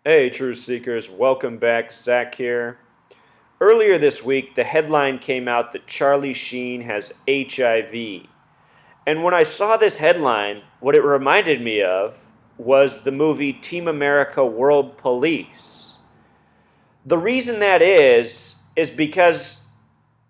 Hey, Truth Seekers, welcome back. Zach here. Earlier this week, the headline came out that Charlie Sheen has HIV. And when I saw this headline, what it reminded me of was the movie Team America World Police. The reason that is because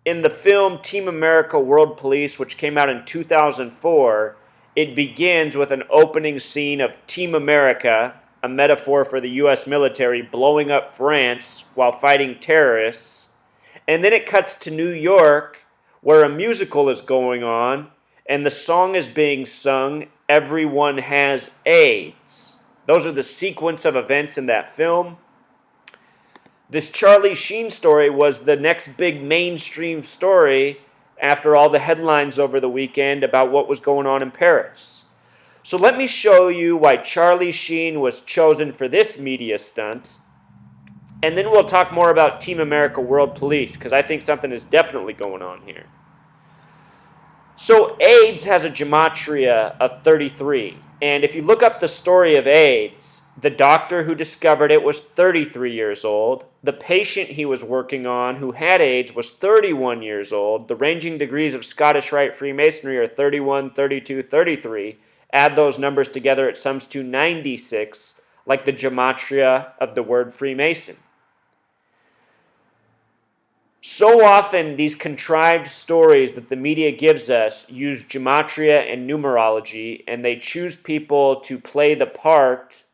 in the film Team America World Police, which came out in 2004, it begins with an opening scene of Team America, a metaphor for the US military, blowing up France while fighting terrorists. And then it cuts to New York, where a musical is going on, and the song is being sung, Everyone Has AIDS. Those are the sequence of events in that film. This Charlie Sheen story was the next big mainstream story after all the headlines over the weekend about what was going on in Paris. So let me show you why Charlie Sheen was chosen for this media stunt, and then we'll talk more about Team America World Police, because I think something is definitely going on here. So AIDS has a gematria of 33. And if you look up the story of AIDS, the doctor who discovered it was 33 years old. The patient he was working on who had AIDS was 31 years old. The ranging degrees of Scottish Rite Freemasonry are 31, 32, 33. Add those numbers together, it sums to 96, like the gematria of the word Freemason. So often, these contrived stories that the media gives us use gematria and numerology, and they choose people to play the part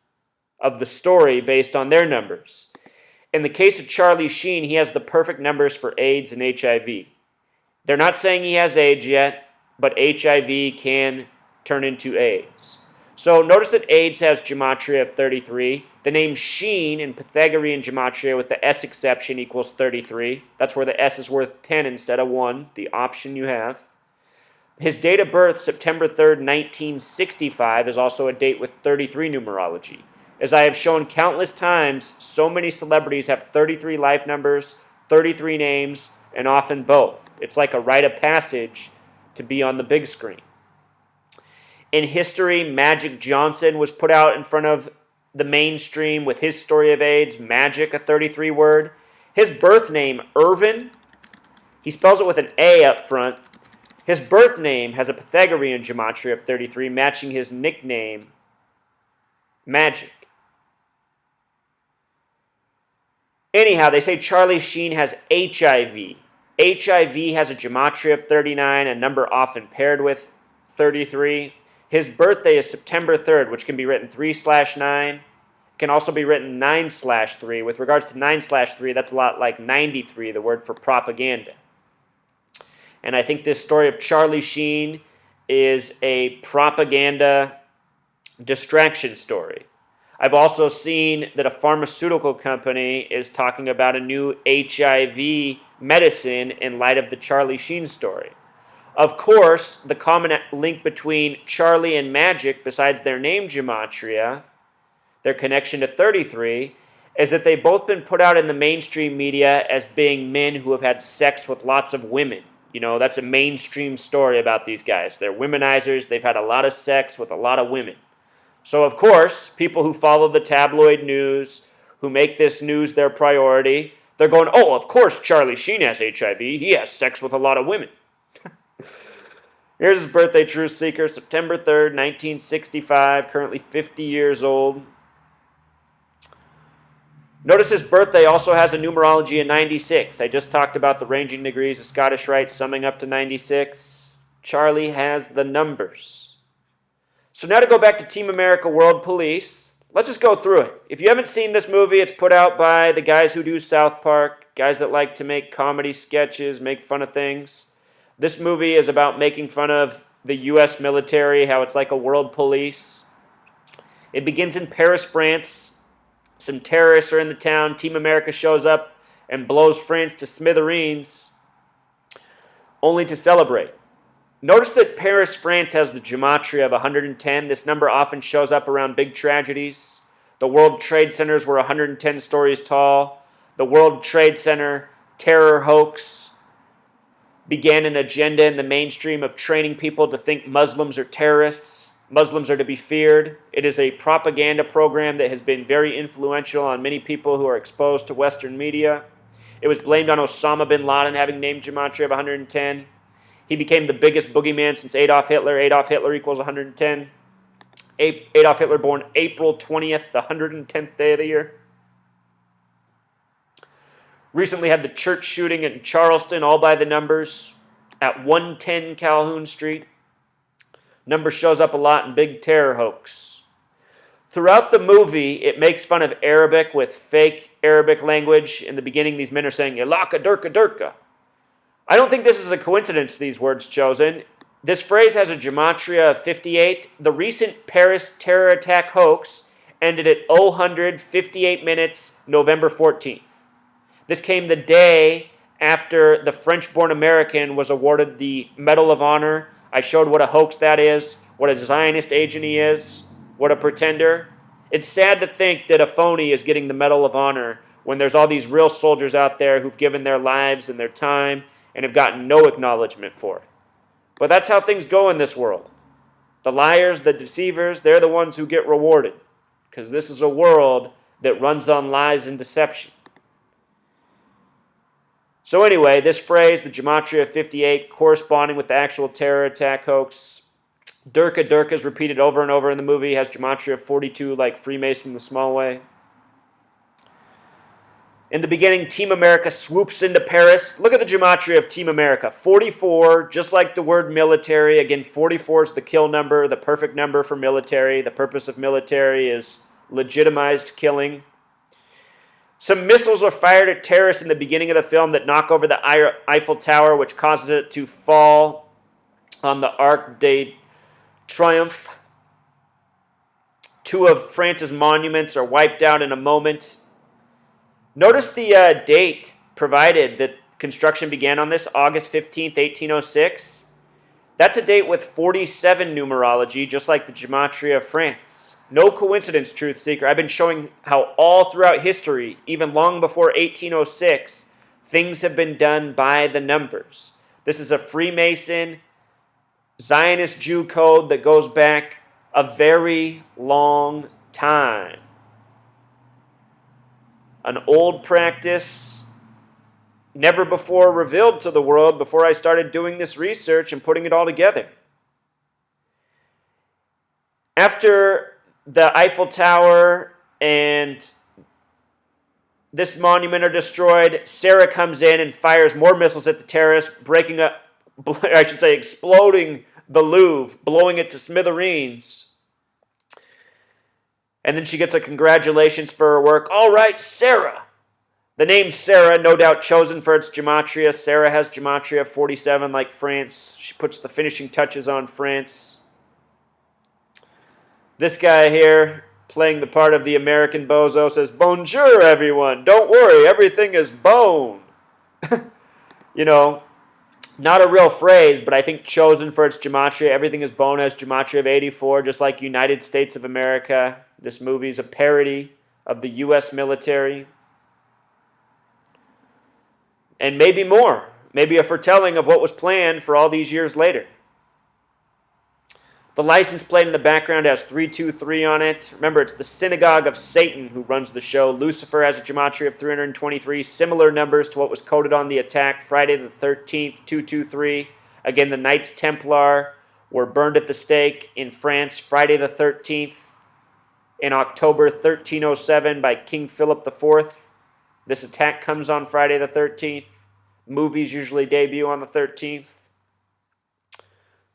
of the story based on their numbers. In the case of Charlie Sheen, he has the perfect numbers for AIDS and HIV. They're not saying he has AIDS yet, but HIV can turn into AIDS. So notice that AIDS has gematria of 33. The name Sheen in Pythagorean gematria with the S exception equals 33. That's where the S is worth 10 instead of 1, the option you have. His date of birth, September 3rd, 1965, is also a date with 33 numerology. As I have shown countless times, so many celebrities have 33 life numbers, 33 names, and often both. It's like a rite of passage to be on the big screen. In history, Magic Johnson was put out in front of the mainstream with his story of AIDS, Magic, a 33 word. His birth name, Irvin, he spells it with an A up front. His birth name has a Pythagorean gematria of 33, matching his nickname, Magic. Anyhow, they say Charlie Sheen has HIV. HIV has a gematria of 39, a number often paired with 33. His birthday is September 3rd, which can be written 3/9. It can also be written 9/3. With regards to 9/3, that's a lot like 93, the word for propaganda. And I think this story of Charlie Sheen is a propaganda distraction story. I've also seen that a pharmaceutical company is talking about a new HIV medicine in light of the Charlie Sheen story. Of course, the common link between Charlie and Magic, besides their name gematria, their connection to 33, is that they've both been put out in the mainstream media as being men who have had sex with lots of women. You know, that's a mainstream story about these guys. They're womenizers. They've had a lot of sex with a lot of women. So, of course, people who follow the tabloid news, who make this news their priority, they're going, oh, of course Charlie Sheen has HIV. He has sex with a lot of women. Here's his birthday, Truth Seeker, September 3rd, 1965, currently 50 years old. Notice his birthday also has a numerology of 96. I just talked about the ranging degrees of Scottish Rite summing up to 96. Charlie has the numbers. So now to go back to Team America World Police, let's just go through it. If you haven't seen this movie, it's put out by the guys who do South Park, guys that like to make comedy sketches, make fun of things. This movie is about making fun of the U.S. military, how it's like a world police. It begins in Paris, France. Some terrorists are in the town. Team America shows up and blows France to smithereens, only to celebrate. Notice that Paris, France has the gematria of 110. This number often shows up around big tragedies. The World Trade Centers were 110 stories tall. The World Trade Center terror hoax began an agenda in the mainstream of training people to think Muslims are terrorists. Muslims are to be feared. It is a propaganda program that has been very influential on many people who are exposed to Western media. It was blamed on Osama bin Laden having named Gematria of 110. He became the biggest boogeyman since Adolf Hitler. Adolf Hitler equals 110. Adolf Hitler born April 20th, the 110th day of the year. Recently had the church shooting in Charleston, all by the numbers, at 110 Calhoun Street. Number shows up a lot in Big Terror Hoax. Throughout the movie, it makes fun of Arabic with fake Arabic language. In the beginning, these men are saying, Ilaka Durka Durka. I don't think this is a coincidence, these words chosen. This phrase has a gematria of 58. The recent Paris terror attack hoax ended at 00:58 minutes, November 14th. This came the day after the French-born American was awarded the Medal of Honor. I showed what a hoax that is, what a Zionist agent he is, what a pretender. It's sad to think that a phony is getting the Medal of Honor when there's all these real soldiers out there who've given their lives and their time and have gotten no acknowledgement for it. But that's how things go in this world. The liars, the deceivers, they're the ones who get rewarded, because this is a world that runs on lies and deception. So anyway, this phrase, the gematria of 58, corresponding with the actual terror attack hoax, Durka Durka is repeated over and over in the movie, has gematria of 42 like Freemason the Small Way. In the beginning, Team America swoops into Paris. Look at the gematria of Team America. 44, just like the word military. Again, 44 is the kill number, the perfect number for military. The purpose of military is legitimized killing. Some missiles are fired at terrorists in the beginning of the film that knock over the Eiffel Tower, which causes it to fall on the Arc de Triomphe. 2 of France's monuments are wiped out in a moment. Notice the date provided that construction began on this, August 15th, 1806. That's a date with 47 numerology, just like the gematria of France. No coincidence, truth seeker. I've been showing how all throughout history, even long before 1806, things have been done by the numbers. This is a Freemason, Zionist Jew code that goes back a very long time. An old practice, never before revealed to the world before I started doing this research and putting it all together. After the Eiffel Tower and this monument are destroyed, Sarah comes in and fires more missiles at the terrorists, exploding the Louvre, blowing it to smithereens. And then she gets a congratulations for her work. All right, Sarah. The name Sarah, no doubt chosen for its gematria. Sarah has gematria 47 like France. She puts the finishing touches on France. This guy here, playing the part of the American bozo, says, Bonjour, everyone. Don't worry, everything is bone. Not a real phrase, but I think chosen for its gematria. Everything is bone has gematria of 84, just like United States of America. This movie is a parody of the U.S. military. And maybe more. Maybe a foretelling of what was planned for all these years later. The license plate in the background has 323 on it. Remember, it's the synagogue of Satan who runs the show. Lucifer has a gematria of 323, similar numbers to what was coded on the attack. Friday the 13th, 223. Again, the Knights Templar were burned at the stake in France Friday the 13th in October 1307 by King Philip IV. This attack comes on Friday the 13th. Movies usually debut on the 13th.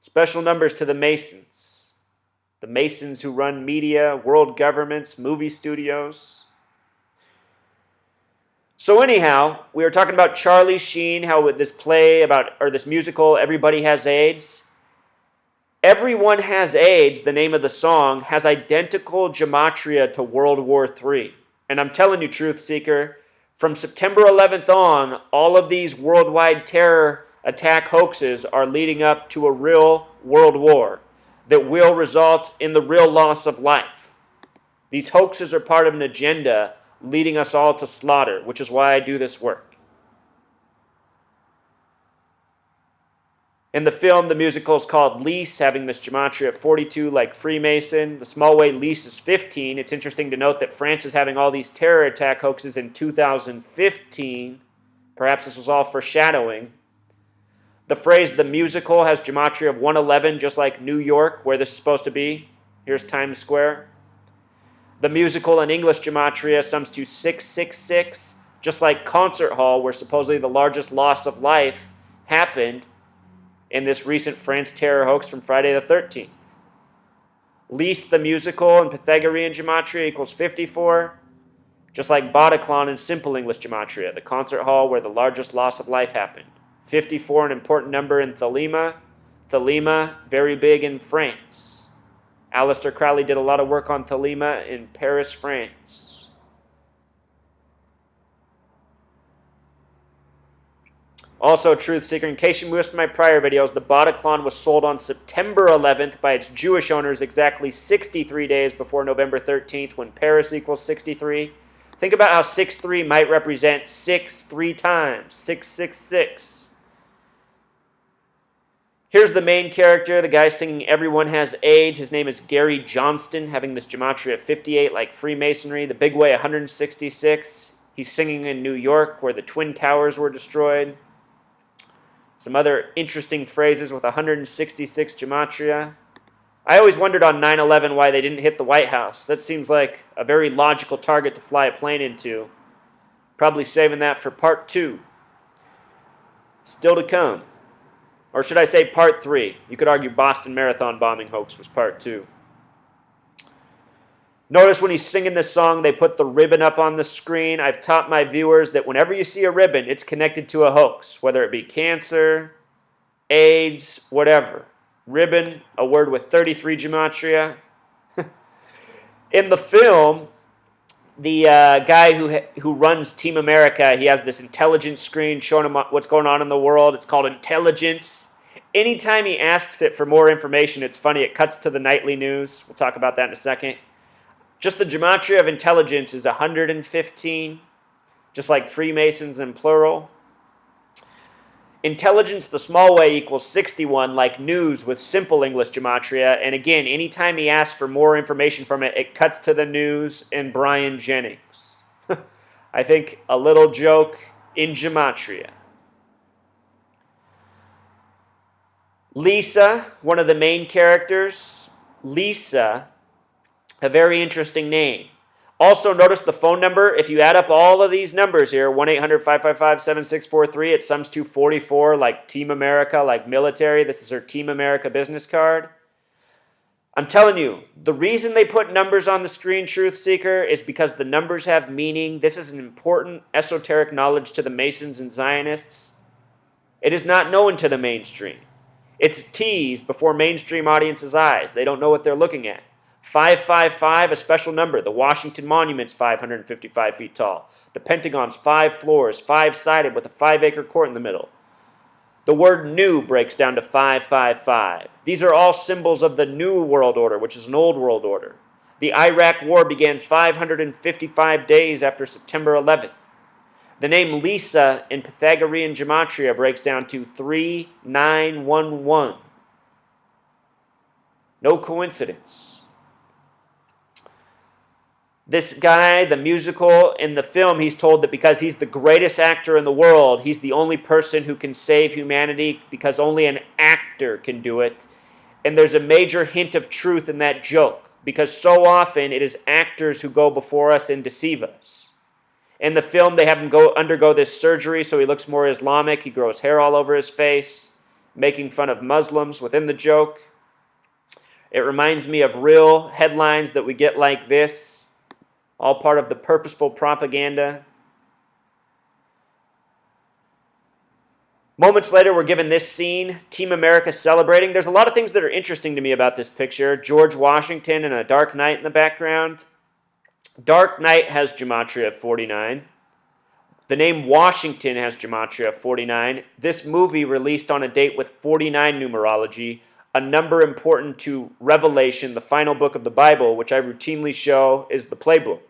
Special numbers to the Masons. The Masons who run media, world governments, movie studios. So anyhow, we were talking about Charlie Sheen, how with this this musical, Everybody Has AIDS. Everyone Has AIDS, the name of the song, has identical gematria to World War III. And I'm telling you, truth seeker, from September 11th on, all of these worldwide terror attack hoaxes are leading up to a real world war that will result in the real loss of life. These hoaxes are part of an agenda leading us all to slaughter, which is why I do this work. In the film, the musical is called Lease, having this gematria at 42 like Freemason. The small way Lease is 15. It's interesting to note that France is having all these terror attack hoaxes in 2015. Perhaps this was all foreshadowing. The phrase the musical has gematria of 111, just like New York, where this is supposed to be. Here's Times Square. The musical in English gematria sums to 666, just like Concert Hall, where supposedly the largest loss of life happened in this recent France terror hoax from Friday the 13th. Lease the musical in Pythagorean gematria equals 54, just like Bataclan in simple English gematria, the concert hall where the largest loss of life happened. 54, an important number in Thelema. Thelema, very big in France. Aleister Crowley did a lot of work on Thelema in Paris, France. Also, Truth Seeker, in case you missed my prior videos, the Bataclan was sold on September 11th by its Jewish owners exactly 63 days before November 13th, when Paris equals 63. Think about how 6-3 might represent 6 3 times, 666. Here's the main character, the guy singing Everyone Has AIDS. His name is Gary Johnston, having this gematria at 58 like Freemasonry. The big way, 166. He's singing in New York where the Twin Towers were destroyed. Some other interesting phrases with 166 gematria. I always wondered on 9/11 why they didn't hit the White House. That seems like a very logical target to fly a plane into. Probably saving that for part 2. Still to come. Or should I say part 3? You could argue Boston Marathon bombing hoax was part 2. Notice when he's singing this song, they put the ribbon up on the screen. I've taught my viewers that whenever you see a ribbon, it's connected to a hoax, whether it be cancer, AIDS, whatever. Ribbon, a word with 33 gematria. In the film, the guy who runs Team America, he has this intelligence screen showing him what's going on in the world. It's called Intelligence. Anytime he asks it for more information, it's funny. It cuts to the nightly news. We'll talk about that in a second. Just the gematria of intelligence is 115, just like Freemasons in plural. Intelligence, the small way, equals 61, like news with simple English gematria. And again, anytime he asks for more information from it, it cuts to the news and Brian Jennings. I think a little joke in gematria. Lisa, one of the main characters. Lisa, a very interesting name. Also, notice the phone number. If you add up all of these numbers here, 1-800-555-7643, it sums to 44, like Team America, like military. This is her Team America business card. I'm telling you, the reason they put numbers on the screen, Truth Seeker, is because the numbers have meaning. This is an important esoteric knowledge to the Masons and Zionists. It is not known to the mainstream. It's teased before mainstream audiences' eyes. They don't know what they're looking at. 555, a special number. The Washington Monument's 555 feet tall. The Pentagon's 5 floors, 5-sided with a 5-acre court in the middle. The word new breaks down to 555. These are all symbols of the New World Order, which is an old world order. The Iraq War began 555 days after September 11th. The name Lisa in Pythagorean gematria breaks down to 3911. No coincidence. This guy, the musical, in the film, he's told that because he's the greatest actor in the world, he's the only person who can save humanity because only an actor can do it. And there's a major hint of truth in that joke because so often it is actors who go before us and deceive us. In the film, they have him undergo this surgery so he looks more Islamic. He grows hair all over his face, making fun of Muslims within the joke. It reminds me of real headlines that we get like this. All part of the purposeful propaganda. Moments later, we're given this scene, Team America celebrating. There's a lot of things that are interesting to me about this picture. George Washington and a Dark Knight in the background. Dark Knight has gematria of 49. The name Washington has gematria of 49. This movie released on a date with 49 numerology, a number important to Revelation, the final book of the Bible, which I routinely show is the playbook.